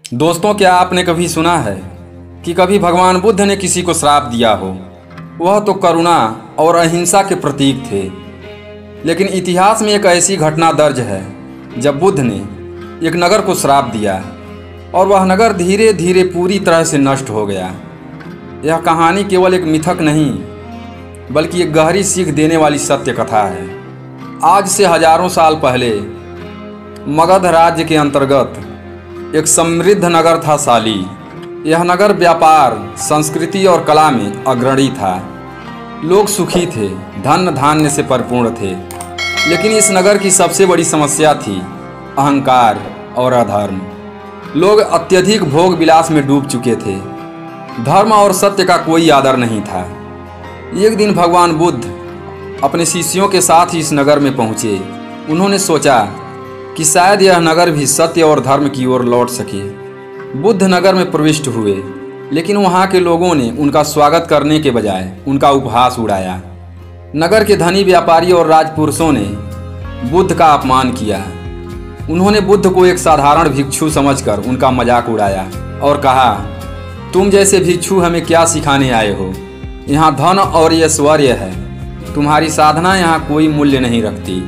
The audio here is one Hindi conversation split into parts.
दोस्तों, क्या आपने कभी सुना है कि कभी भगवान बुद्ध ने किसी को श्राप दिया हो? वह तो करुणा और अहिंसा के प्रतीक थे। लेकिन इतिहास में एक ऐसी घटना दर्ज है जब बुद्ध ने एक नगर को श्राप दिया और वह नगर धीरे धीरे पूरी तरह से नष्ट हो गया। यह कहानी केवल एक मिथक नहीं बल्कि एक गहरी सीख देने वाली सत्य कथा है। आज से हजारों साल पहले मगध राज्य के अंतर्गत एक समृद्ध नगर था साली। यह नगर व्यापार, संस्कृति और कला में अग्रणी था। लोग सुखी थे, धन धान्य से परिपूर्ण थे। लेकिन इस नगर की सबसे बड़ी समस्या थी अहंकार और अधर्म। लोग अत्यधिक भोग विलास में डूब चुके थे। धर्म और सत्य का कोई आदर नहीं था। एक दिन भगवान बुद्ध अपने शिष्यों के साथ इस नगर में पहुँचे। उन्होंने सोचा कि शायद यह नगर भी सत्य और धर्म की ओर लौट सके। बुद्ध नगर में प्रविष्ट हुए, लेकिन वहाँ के लोगों ने उनका स्वागत करने के बजाय उनका उपहास उड़ाया। नगर के धनी व्यापारी और राजपुरुषों ने बुद्ध का अपमान किया। उन्होंने बुद्ध को एक साधारण भिक्षु समझकर उनका मजाक उड़ाया और कहा, तुम जैसे भिक्षु हमें क्या सिखाने आए हो? यहाँ धन और ऐश्वर्य है, तुम्हारी साधना यहाँ कोई मूल्य नहीं रखती।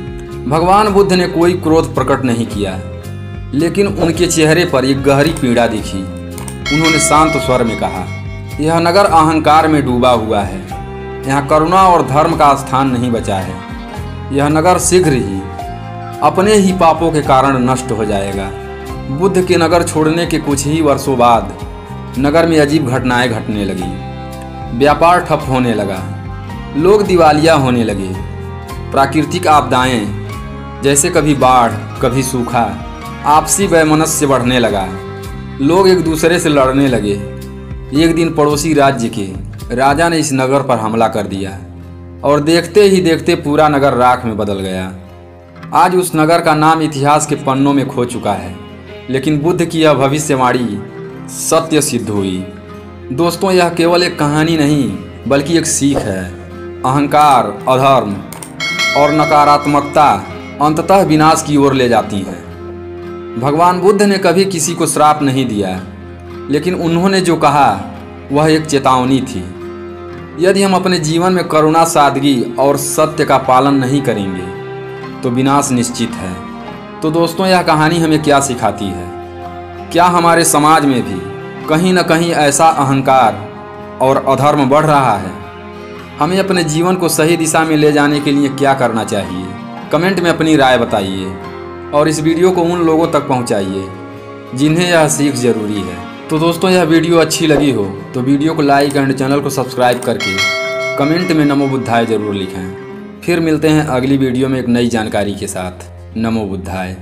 भगवान बुद्ध ने कोई क्रोध प्रकट नहीं किया, लेकिन उनके चेहरे पर एक गहरी पीड़ा दिखी। उन्होंने शांत स्वर में कहा, यह नगर अहंकार में डूबा हुआ है। यहाँ करुणा और धर्म का स्थान नहीं बचा है। यह नगर शीघ्र ही अपने ही पापों के कारण नष्ट हो जाएगा। बुद्ध के नगर छोड़ने के कुछ ही वर्षों बाद नगर में अजीब घटनाएं घटने लगी। व्यापार ठप होने लगा, लोग दिवालिया होने लगे। प्राकृतिक आपदाएं जैसे कभी बाढ़, कभी सूखा, आपसी वैमनस्य बढ़ने लगा। लोग एक दूसरे से लड़ने लगे। एक दिन पड़ोसी राज्य के राजा ने इस नगर पर हमला कर दिया और देखते ही देखते पूरा नगर राख में बदल गया। आज उस नगर का नाम इतिहास के पन्नों में खो चुका है, लेकिन बुद्ध की यह भविष्यवाणी सत्य सिद्ध हुई। दोस्तों, यह केवल एक कहानी नहीं बल्कि एक सीख है। अहंकार, अधर्म और नकारात्मकता अंततः विनाश की ओर ले जाती है। भगवान बुद्ध ने कभी किसी को श्राप नहीं दिया, लेकिन उन्होंने जो कहा वह एक चेतावनी थी। यदि हम अपने जीवन में करुणा, सादगी और सत्य का पालन नहीं करेंगे तो विनाश निश्चित है। तो दोस्तों, यह कहानी हमें क्या सिखाती है? क्या हमारे समाज में भी कहीं न कहीं ऐसा अहंकार और अधर्म बढ़ रहा है? हमें अपने जीवन को सही दिशा में ले जाने के लिए क्या करना चाहिए? कमेंट में अपनी राय बताइए और इस वीडियो को उन लोगों तक पहुंचाइए जिन्हें यह सीख ज़रूरी है। तो दोस्तों, यह वीडियो अच्छी लगी हो तो वीडियो को लाइक एंड चैनल को सब्सक्राइब करके कमेंट में नमो बुद्धाय ज़रूर लिखें। फिर मिलते हैं अगली वीडियो में एक नई जानकारी के साथ। नमो बुद्धाय।